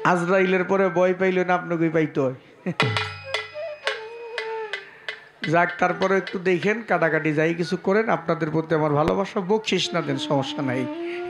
আজরাইলের পরে ভয় পাইলেন আপনাকে পাইতে হয়। যাক, তারপরে একটু দেখেন, কাটাকাটি যাই কিছু করেন, আপনাদের প্রতি আমার ভালোবাসা, বকশিস না দেন, সমস্যা নাই।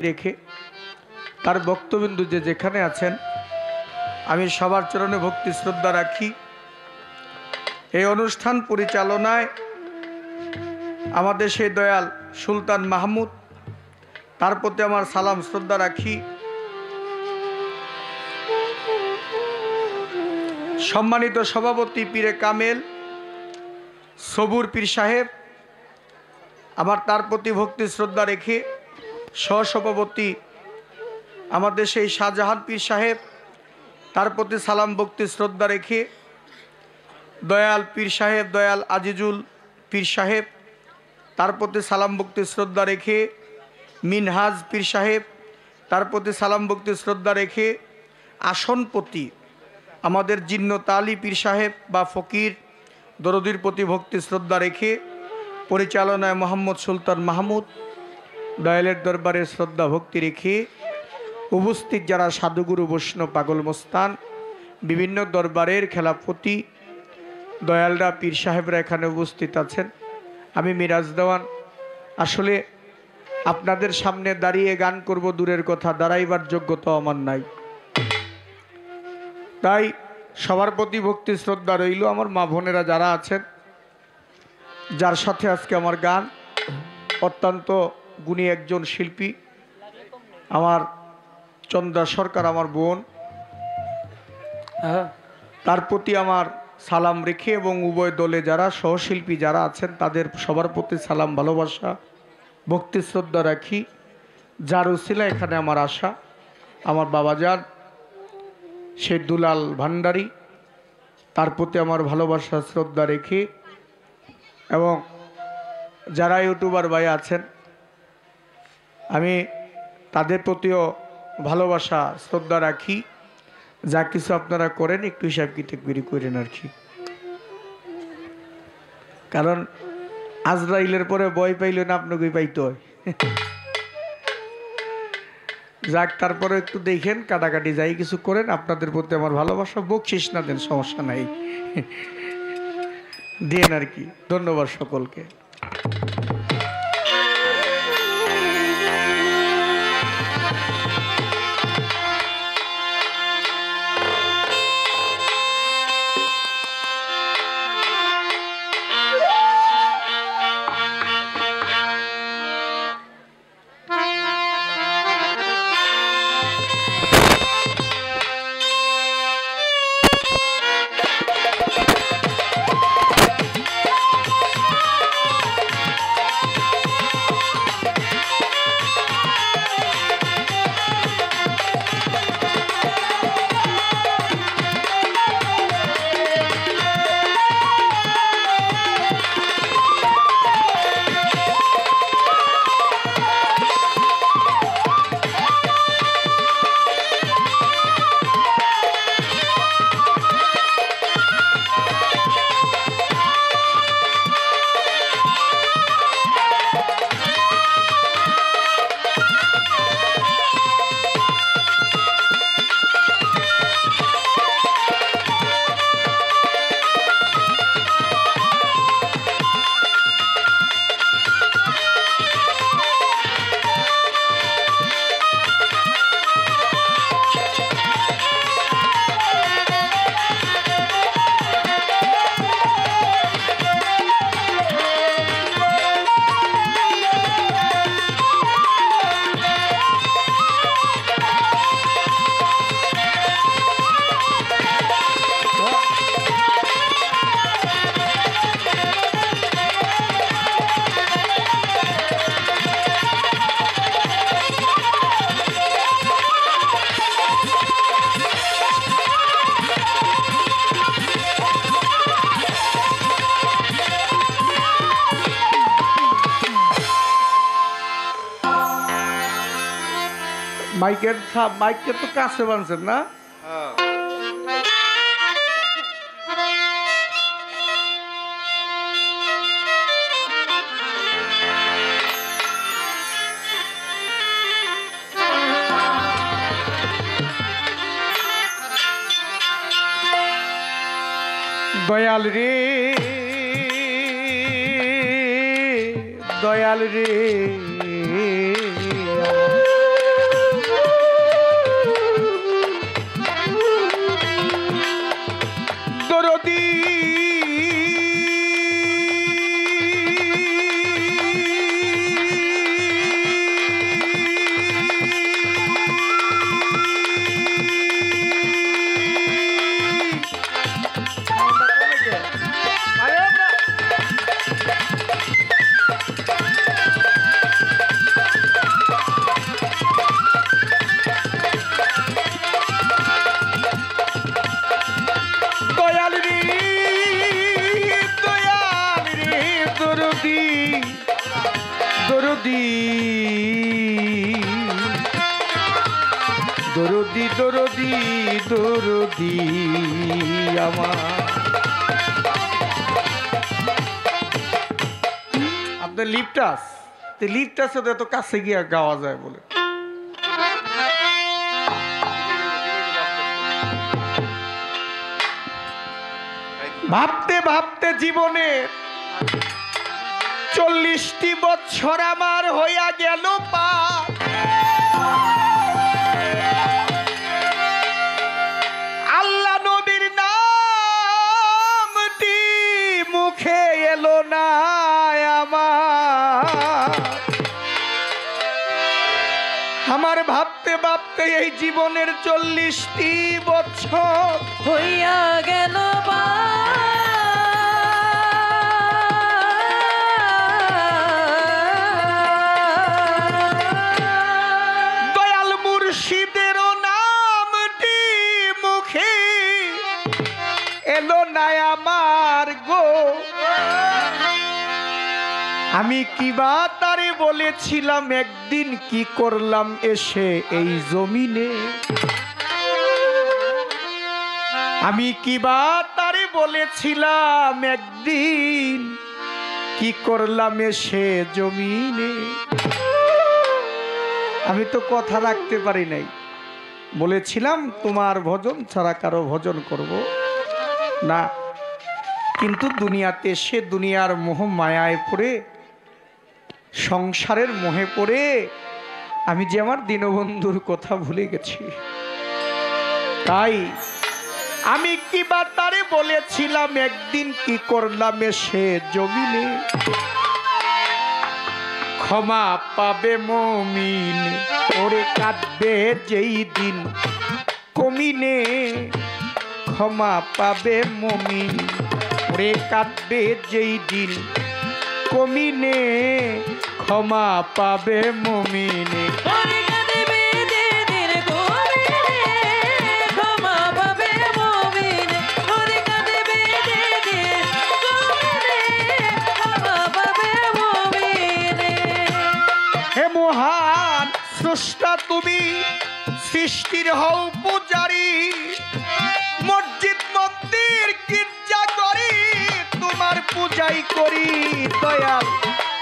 রেখে তার ভক্তবিন্দু যে যেখানে আছেন, আমি সবার চরণে ভক্তি শ্রদ্ধা রাখি। এই অনুষ্ঠান পরিচালনায় আমাদের সেই দয়াল সুলতান মাহমুদ, তার প্রতি আমার সালাম শ্রদ্ধা রাখি। সম্মানিত সভাপতি পীরে কামেল সবুর পীর সাহেব, আমার তার প্রতি ভক্তি শ্রদ্ধা রেখে সহসভাপতি আমাদের সেই শাহজাহান পীর সাহেব, তার প্রতি সালাম ভক্তি শ্রদ্ধা রেখে দয়াল পীর সাহেব, দয়াল আজিজুল পীর সাহেব, তার প্রতি সালাম ভক্তি শ্রদ্ধা রেখে মিনহাজ পীর সাহেব, তার প্রতি সালাম ভক্তি শ্রদ্ধা রেখে আসনপতি আমাদের জিন্নত আলী পীর সাহেব বা ফকির দরদির প্রতি ভক্তি শ্রদ্ধা রেখে পরিচালনায় মোহাম্মদ সুলতান মাহমুদ, দয়ালের দরবারে শ্রদ্ধা ভক্তি রেখে উপস্থিত যারা সাধুগুরু বৈষ্ণব পাগল মস্তান, বিভিন্ন দরবারের খেলাফতি দয়ালরা পীর সাহেবরা এখানে উপস্থিত আছেন। আমি মিরাজ দেওয়ান, আসলে আপনাদের সামনে দাঁড়িয়ে গান করব দূরের কথা, দাঁড়াইবার যোগ্যতা আমার নাই, তাই সবার প্রতি ভক্তি শ্রদ্ধা রইল। আমার মা বোনেরা যারা আছেন, যার সাথে আজকে আমার গান, অত্যন্ত গুণী একজন শিল্পী আমার চন্দ্রা সরকার, আমার বোন, তার প্রতি আমার সালাম রেখে এবং উভয় দলে যারা সহশিল্পী যারা আছেন তাদের সবার প্রতি সালাম ভালোবাসা ভক্তি শ্রদ্ধা রাখি। যার উসিলা এখানে আমার আশা, আমার বাবাজান সেই দুলাল ভান্ডারী, তার প্রতি আমার ভালোবাসা শ্রদ্ধা রেখে এবং যারা ইউটিউবার ভাই আছেন আমি তাদের প্রতিও ভালোবাসা শ্রদ্ধা রাখি। যা কিছু আপনারা করেন একটু হিসাব কিতাবগিরি করেন আর কি, কারণ আজরাইলের পরে ভয় পাইলেন আপনাকে পাইতে হয়। যাক, তারপরে একটু দেখেন, কাটাকাটি যাই কিছু করেন, আপনাদের প্রতি আমার ভালোবাসা, বকশিস না দেন, সমস্যা নাই, দেন আর কি। ধন্যবাদ সকলকে। মাইকের তো কাছে বানছেন না? দয়াল রে দয়াল রে দরদি দরদি দরদি দরদি আমার আপনার লিপটাস লিপটাসে তো এত কাছে গিয়ে গাওয়া যায় বলে ভাবতে ভাবতে জীবনে 40টি বছর আমার হইয়া গেল পা আল্লাহ নবীর নামটি মুখে এলো না আমার ভাবতে ভাবতে এই জীবনের 40টি বছর হইয়া গেল পা আমি কিবা তারে বলেছিলাম একদিন কি করলাম এসে এই জমিনে আমি কিবা তারে বলেছিলাম একদিন কি করলাম এসে জমিনে আমি তো কথা রাখতে পারি নাই বলেছিলাম তোমার ভজন ছাড়া কারো ভজন করব না কিন্তু দুনিয়াতে সে দুনিয়ার মোহ মায়ায় পড়ে সংসারের মোহে পড়ে আমি যে আমার দীনবন্ধুর কথা ভুলে গেছি তাই আমি কিবা তারে বলেছিলাম একদিন কি করলাম এসে জমিনে ক্ষমা পাবে মুমিন ওরে কাঁদবে যেই দিন কমিনে ক্ষমা পাবে মুমিন ওরে কাঁদবে যেই দিন কমিনে ক্ষমা পাবে মুমিনে হে মহান স্রষ্টা তুমি সৃষ্টির হও পূজারি মসজিদ মন্দির গির্জা করি তোমার পূজাই করি দয়াল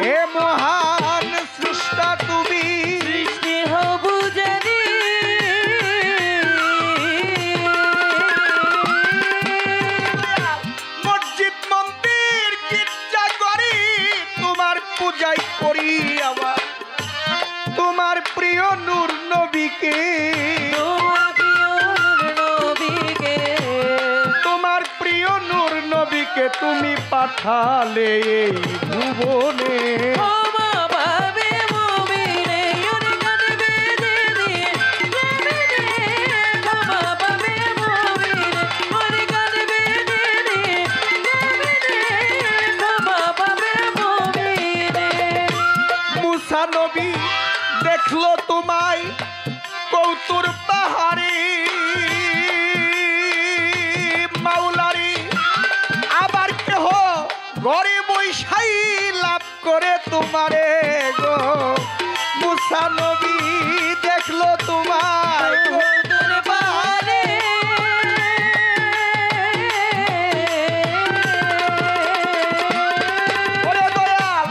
হে মহান স্রষ্টা তুমি সৃষ্টি হও পূজারি মসজিদ মন্দির গির্জা করি তোমার পূজাই করি আবার তোমার প্রিয় নূর নবীকে তোমার প্রিয় নূর নবীকে তুমি পাঠালে এই ভুবনে মুসা নবী দেখলো তোমায় কৌতুর পাহাড়ি মাওলারি আবার কেহ ঘরে বৈশাই লাভ করে তোমারে গো মুসা নবী দেখলো তোমায় কৌতুর পাহাড়ি ওরে দয়াল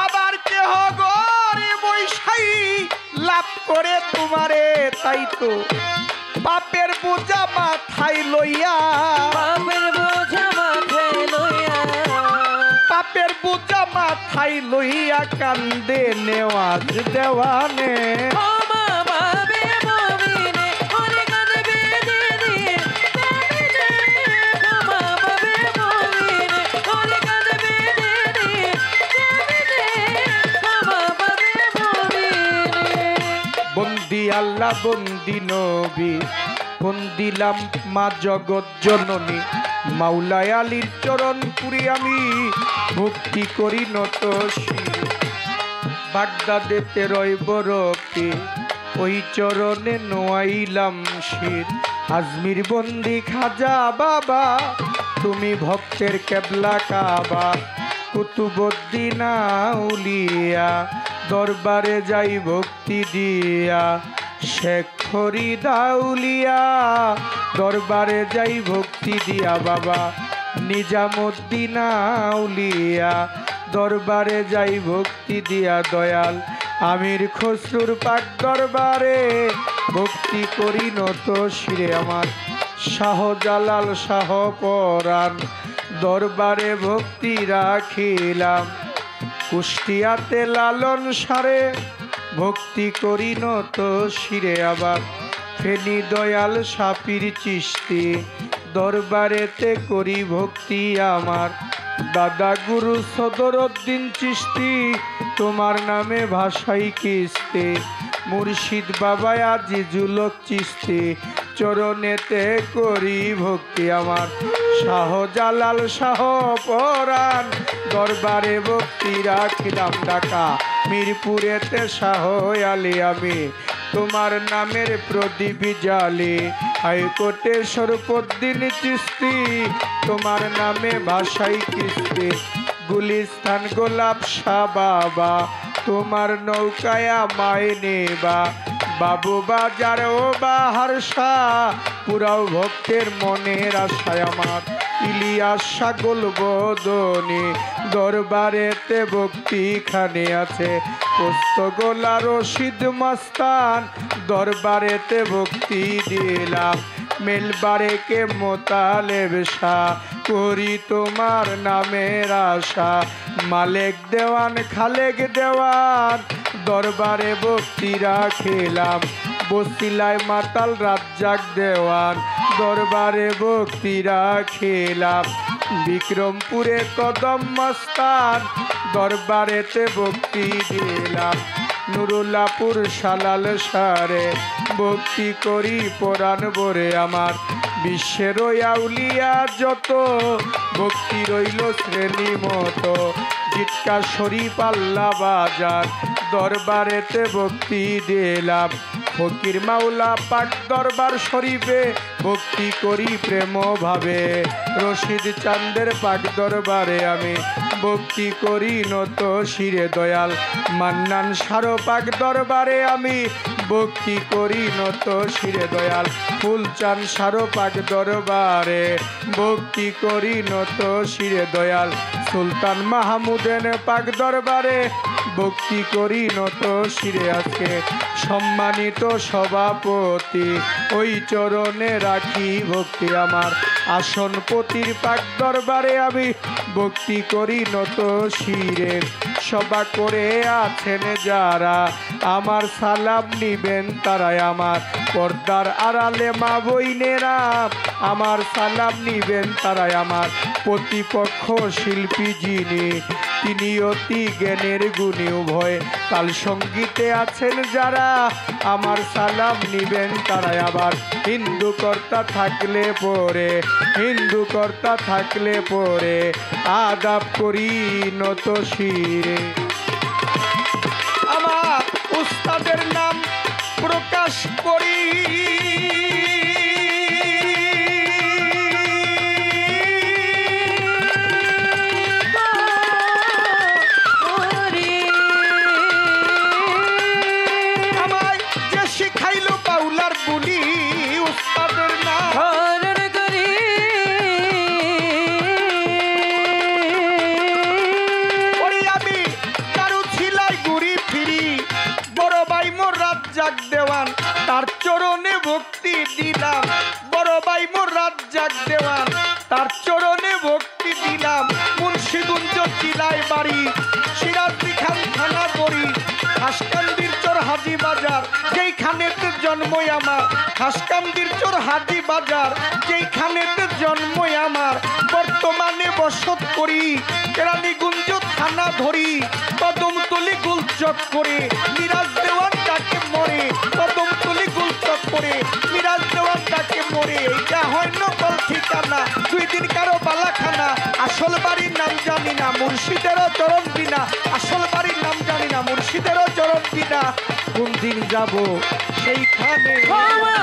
আবার কেহ ঘরে বৈশাই লাভ করে তোমারে তাই তো পাপের বোঝা মাথায় লইয়া পাপের বোঝা মাথায় মাথায় লইয়া কান্দে নেওয়াজ দেওয়ানে ক্ষমা পাবে মুমিনে ওরে কাঁদবে দিনে জামিনে ক্ষমা পাবে মুমিনে ওরে কাঁদবে দিনে জামিনে ক্ষমা পাবে মুমিনে বন্দি আল্লাহ বন্দি নবী বন্দিলাম মা জগৎ জননী মাওলায় আলীর চরণ পুরি আমি ভক্তি করি নত শির বাগদাদেতে রইব রপে ওই চরণে নোয়াইলাম শির আজমির বন্দি খাজা বাবা তুমি ভক্তের কেবলা কাবা কুতুবুদ্দিন আউলিয়া দরবারে যাই ভক্তি দিয়া শেখ ফরিদ আউলিয়া দরবারে যাই ভক্তি দিয়া বাবা নিজামুদ্দিন আউলিয়া দরবারে যাই ভক্তি দিয়া দয়াল আমির খসরুর পাক দরবারে ভক্তি করি নত শিরে আমার শাহজালাল শাহ পরাণ দরবারে ভক্তি রাখিলাম কুষ্টিয়াতে লালন সারে ভক্তি করি নত শিরে আবার ফেনি দয়াল সাপির চিস্তি দরবারেতে করি ভক্তি আমার দাদা গুরু সদরউদ্দিন চিস্তি তোমার নামে ভাষাই কিস্তি মুর্শিদ বাবা আজিজুলক চিস্তি চরণেতে করি ভক্তি আমার শাহজালাল শাহ পরাণ দরবারে ভক্তি রাখিলাম ঢাকা মিরপুরেতে শাহ আলী আমি তোমার নামের প্রদীপ জালি হাইকোর্টে শরফুদ্দিন চিস্তি তোমার নামে ভাষাই কিস্তি গুলিস্তান গোলাপ শাহ বাবা তোমার নৌকায় আমায় নেবা বাবু বাজার ও বাহার শাহ পুরাও ভক্তের মনের আশায় আমার ইলিয়াস সাগল বদনে দরবারেতে ভক্তি খানে আছে পোস্তগোলা রশিদ মস্তান দরবারেতে ভক্তি দিলাম মেলবারে কে মোতালেব শাহ করি তোমার নামের আশা মালেক দেওয়ান খালেক দেওয়ান দরবারে ভক্তি রাখিলাম বসিলায় মাতাল রাজ্জাক দেওয়ান দরবারে ভক্তি রাখিলাম বিক্রমপুরে কদম মস্তান দরবারেতে ভক্তি দিলাম নুরুল্লাপুর শালাল সারে ভক্তি করি পরাণ ভরে আমার বিশ্বের আউলিয়া যত ভক্তি রইল শ্রেণী মতো জিটকা শরীফ আল্লাহ বাজার দরবারেতে ভক্তি দিলাম ফকির মাওলা পাক দরবার শরীফে ভক্তি করি প্রেম ভাবে রশিদ চাঁদের পাক দরবারে আমি ভক্তি করি নত শিরে দয়াল মান্নান সারো পাক দরবারে আমি ভক্তি করি নত শিরে দয়াল ফুলচাঁদ সারো পাক দরবারে ভক্তি করি নত শিরে দয়াল সুলতান মাহমুদের পাক দরবারে ভক্তি করি নত শিরে আজকে সম্মানিত সভাপতি ওই চরণে রাখি ভক্তি আমার আসনপতির পাক দরবারে আমি ভক্তি করি নত শিরে সভা করে আছেন যারা আমার সালাম নিবেন তারাই আমার পর্দার আড়ালে মা বইনেরা আমার সালাম নিবেন তারাই আমার প্রতিপক্ষ শিল্পী যিনি তিনি অতি জ্ঞানের গুণী উভয় তাল সঙ্গীতে আছেন যারা আমার সালাম নিবেন তারাই আবার হিন্দু কর্তা থাকলে পরে হিন্দু কর্তা থাকলে পরে আদাব করি নত শিরে আমার উস্তাদের নাম প্রকাশ করি তার চরণে ভক্তি দিলাম বড় ভাই মোর রাজ্জাক দেওয়ান তার চরণে ভক্তি দিলাম মুন্সিগঞ্জ জেলায় বাড়ি খাসকান্দির চোর হাজি বাজার যেইখানেতে জন্ম আমার, বর্তমানে বসত করি কেরানীগঞ্জ থানা ধরি, কদমতলি গুলচক করে মিরাজ দেওয়ান ডাকে মরে, কদমতলি গুলচক করে মিরাজ দেওয়ান ডাকে মরে। এইটা হয় নকল ঠিকানা, 2 দিন কারো বালাখানা, আসল বাড়ির নাম জানি না, মুর্শিদেরও চরণ বিনা, আসল বাড়ির নাম জানি না, মুর্শিদেরও চরণ বিনা। কোন দিন যাব সেইখানে ও মা